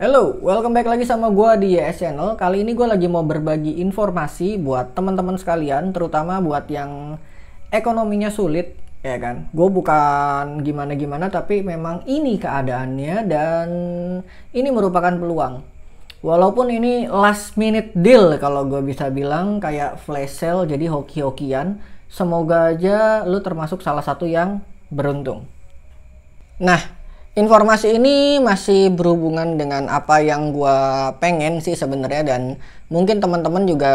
Hello, welcome back lagi sama gua di YS Channel. Kali ini gue lagi mau berbagi informasi buat teman-teman sekalian, terutama buat yang ekonominya sulit, ya kan? Gue bukan gimana-gimana, tapi memang ini keadaannya dan ini merupakan peluang. Walaupun ini last minute deal kalau gue bisa bilang, kayak flash sale, jadi hoki-hokian. Semoga aja lu termasuk salah satu yang beruntung. Nah, informasi ini masih berhubungan dengan apa yang gue pengen sih sebenarnya, dan mungkin teman-teman juga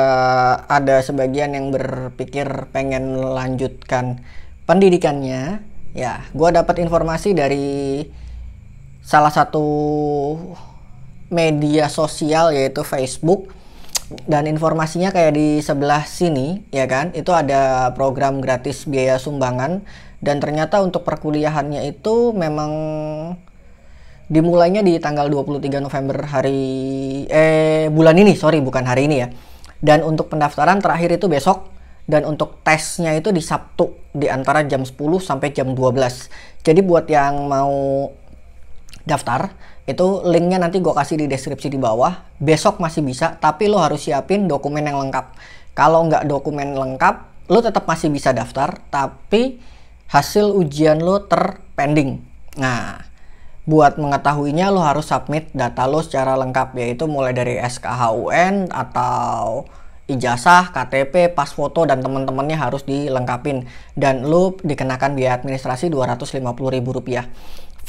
ada sebagian yang berpikir pengen melanjutkan pendidikannya. Ya, gue dapat informasi dari salah satu media sosial yaitu Facebook, dan informasinya kayak di sebelah sini ya kan, itu ada program gratis biaya sumbangan. Dan ternyata untuk perkuliahannya itu memang dimulainya di tanggal 23 November bulan ini, sorry bukan hari ini ya. Dan untuk pendaftaran terakhir itu besok, dan untuk tesnya itu di Sabtu di antara jam 10 sampai jam 12. Jadi buat yang mau daftar, itu linknya nanti gue kasih di deskripsi di bawah. Besok masih bisa, tapi lo harus siapin dokumen yang lengkap. Kalau nggak dokumen lengkap, lo tetap masih bisa daftar, tapi hasil ujian lo terpending. Nah, buat mengetahuinya lo harus submit data lo secara lengkap, yaitu mulai dari SKHUN atau ijazah, KTP, pas foto, dan teman-temannya harus dilengkapin. Dan lo dikenakan biaya administrasi Rp250.000.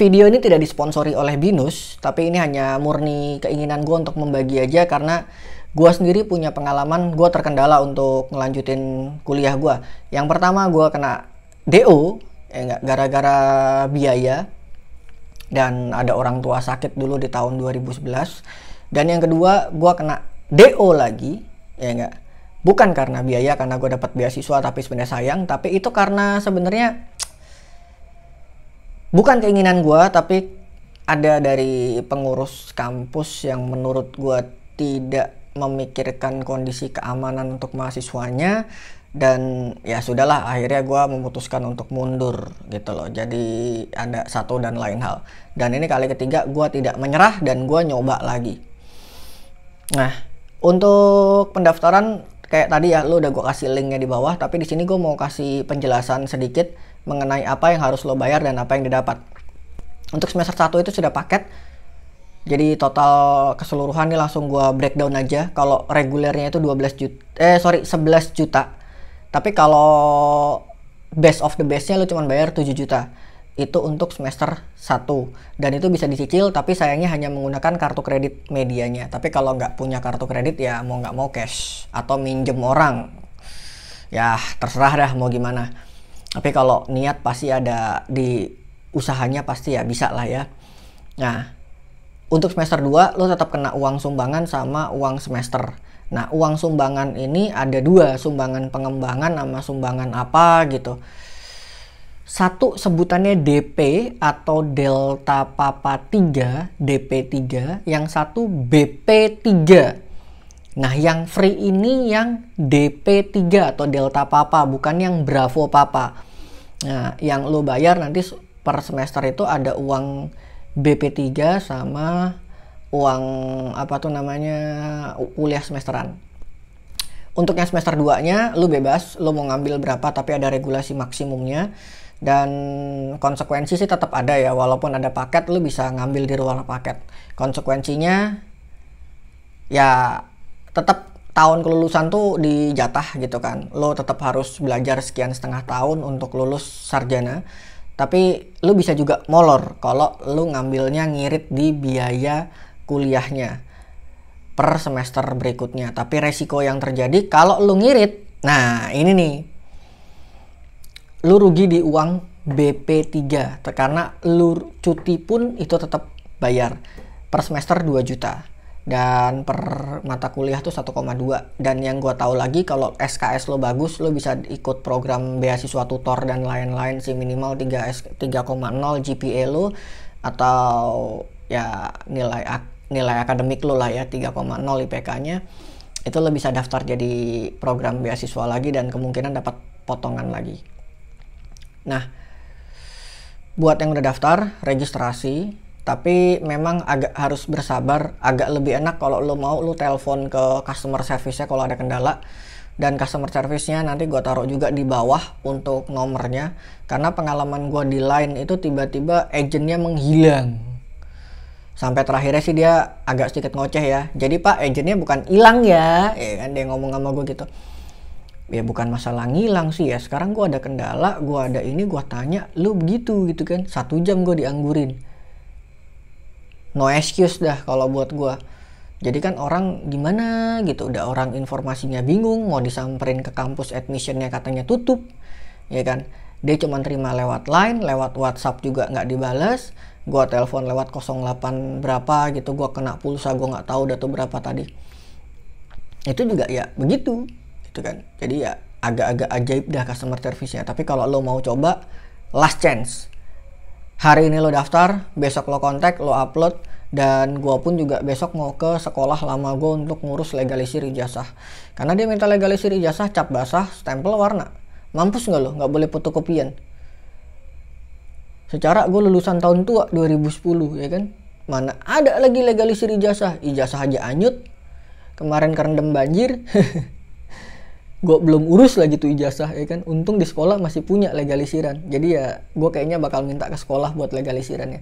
Video ini tidak disponsori oleh Binus, tapi ini hanya murni keinginan gue untuk membagi aja, karena gue sendiri punya pengalaman gue terkendala untuk ngelanjutin kuliah gue. Yang pertama gue kena DO, ya enggak, gara-gara biaya, dan ada orang tua sakit dulu di tahun 2011. Dan yang kedua gue kena DO lagi, ya enggak, bukan karena biaya, karena gue dapat beasiswa tapi sebenarnya sayang, tapi itu karena sebenarnya bukan keinginan gue, tapi ada dari pengurus kampus yang menurut gue tidak memikirkan kondisi keamanan untuk mahasiswanya. Dan ya sudahlah, akhirnya gue memutuskan untuk mundur gitu loh. Jadi ada satu dan lain hal. Dan ini kali ketiga gue tidak menyerah dan gue nyoba lagi. Nah, untuk pendaftaran kayak tadi ya, lo udah gue kasih linknya di bawah. Tapi di sini gue mau kasih penjelasan sedikit mengenai apa yang harus lo bayar dan apa yang didapat. Untuk semester 1 itu sudah paket. Jadi total keseluruhan ini langsung gue breakdown aja. Kalau regulernya itu 11 juta. Tapi kalau best of the bestnya lo cuma bayar 7 juta. Itu untuk semester 1. Dan itu bisa dicicil, tapi sayangnya hanya menggunakan kartu kredit medianya. Tapi kalau nggak punya kartu kredit ya mau nggak mau cash atau minjem orang. Ya terserah dah mau gimana. Tapi kalau niat pasti ada, di usahanya pasti ya bisa lah ya. Nah, untuk semester 2 lo tetap kena uang sumbangan sama uang semester. Nah, uang sumbangan ini ada dua, sumbangan pengembangan sama sumbangan apa gitu. Satu sebutannya DP atau Delta Papa 3, DP3, yang satu BP3. Nah, yang free ini yang DP3 atau Delta Papa, bukan yang Bravo Papa. Nah, yang lo bayar nanti per semester itu ada uang BP3 sama uang kuliah semesteran. Untuk yang semester 2 nya lu bebas, lu mau ngambil berapa, tapi ada regulasi maksimumnya. Dan konsekuensi sih tetap ada ya, walaupun ada paket lu bisa ngambil di luar paket. Konsekuensinya ya tetap tahun kelulusan tuh dijatah gitu kan. Lu tetap harus belajar sekian setengah tahun untuk lulus sarjana. Tapi lu bisa juga molor kalau lu ngambilnya ngirit di biaya kuliahnya per semester berikutnya. Tapi resiko yang terjadi kalau lu ngirit, nah ini nih, lu rugi di uang BP3, karena lu cuti pun itu tetap bayar. Per semester 2 juta dan per mata kuliah tuh 1,2. Dan yang gua tahu lagi, kalau SKS lo bagus, lo bisa ikut program beasiswa tutor dan lain-lain sih, minimal 3,0 GPA lo, atau ya nilai akademik lo lah ya 3,0 IPK-nya. Itu lo bisa daftar jadi program beasiswa lagi dan kemungkinan dapat potongan lagi. Nah, buat yang udah daftar, registrasi, Tapi memang agak harus bersabar, agak lebih enak kalau lo mau lo telepon ke customer service-nya kalau ada kendala. Dan customer service-nya nanti gue taruh juga di bawah untuk nomornya. Karena pengalaman gue di Line itu tiba-tiba agentnya menghilang. Sampai terakhirnya sih dia agak sedikit ngoceh ya. Jadi pak, agentnya bukan hilang ya kan dia ngomong sama gue gitu. Ya bukan masalah ngilang sih ya. Sekarang gue ada kendala, gue ada ini, gue tanya, lu begitu gitu kan. 1 jam gue dianggurin. No excuse dah kalau buat gue. Jadi kan orang gimana gitu, udah orang informasinya bingung, mau disamperin ke kampus admissionnya katanya tutup, ya kan. Dia cuma terima lewat Line, lewat WhatsApp juga nggak dibalas. Gue telepon lewat 08 berapa gitu, gue kena pulsa, gue nggak tahu data berapa tadi. Itu juga ya begitu, gitu kan. Jadi ya agak-agak ajaib dah customer service-nya. Tapi kalau lo mau coba, last chance. Hari ini lo daftar, besok lo kontak, lo upload, dan gue pun juga besok mau ke sekolah lama gue untuk ngurus legalisir ijazah. Karena dia minta legalisir ijazah cap basah, stempel warna. Mampus nggak lo? Nggak boleh fotokopian. Secara gue lulusan tahun tua 2010 ya kan. Mana ada lagi legalisir ijazah? Ijazah aja anyut. Kemarin kerendam banjir. Gue belum urus lagi tuh ijazah ya kan. Untung di sekolah masih punya legalisiran. Jadi ya gue kayaknya bakal minta ke sekolah buat legalisirannya.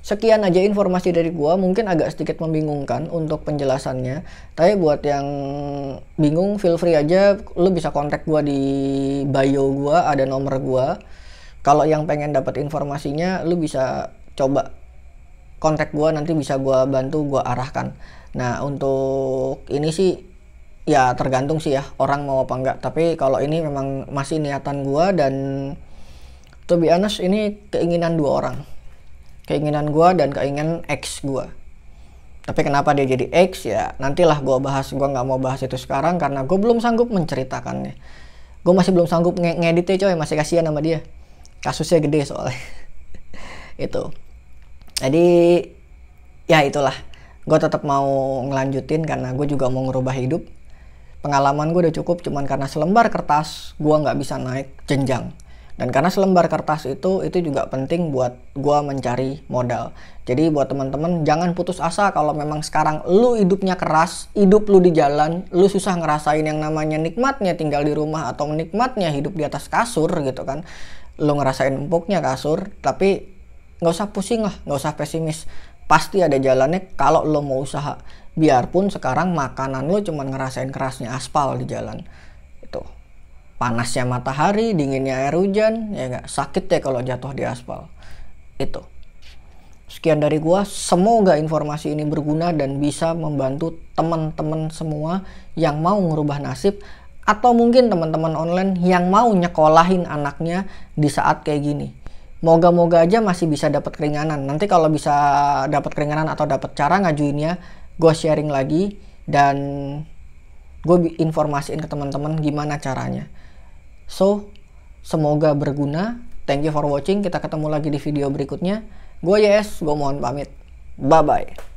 Sekian aja informasi dari gue. Mungkin agak sedikit membingungkan untuk penjelasannya. Tapi buat yang bingung, feel free aja. Lu bisa kontak gue di bio gue, ada nomor gue. Kalau yang pengen dapat informasinya, lu bisa coba kontak gue, nanti bisa gue bantu, gue arahkan. Nah untuk ini sih ya tergantung sih ya orang mau apa enggak. Tapi kalau ini memang masih niatan gue, dan to be honest ini keinginan 2 orang. Keinginan gue dan keinginan ex gue. Tapi kenapa dia jadi ex ya nantilah gue bahas. Gue nggak mau bahas itu sekarang karena gue belum sanggup menceritakannya. Gue masih belum sanggup ngeditnya coy, masih kasihan sama dia. Kasusnya gede soalnya. Itu. Jadi ya itulah. Gue tetap mau ngelanjutin karena gue juga mau ngerubah hidup. Pengalaman gue udah cukup, cuman karena selembar kertas gue nggak bisa naik jenjang. Dan karena selembar kertas itu juga penting buat gue mencari modal. Jadi buat teman-teman jangan putus asa kalau memang sekarang lu hidupnya keras, hidup lu di jalan, lu susah ngerasain yang namanya nikmatnya tinggal di rumah atau nikmatnya hidup di atas kasur gitu kan. Lu ngerasain empuknya kasur, tapi nggak usah pusing lah, nggak usah pesimis. Pasti ada jalannya kalau lo mau usaha. Biarpun sekarang makanan lo cuma ngerasain kerasnya aspal di jalan. Itu. Panasnya matahari, dinginnya air hujan, ya gak? Sakit ya kalau jatuh di aspal. Itu. Sekian dari gua, semoga informasi ini berguna dan bisa membantu teman-teman semua yang mau ngerubah nasib, atau mungkin teman-teman online yang mau nyekolahin anaknya di saat kayak gini. Moga-moga aja masih bisa dapat keringanan. Nanti kalau bisa dapat keringanan atau dapat cara ngajuinnya, gue sharing lagi dan gue informasiin ke teman-teman gimana caranya. So, semoga berguna. Thank you for watching. Kita ketemu lagi di video berikutnya. Gue YS, gue mohon pamit. Bye-bye.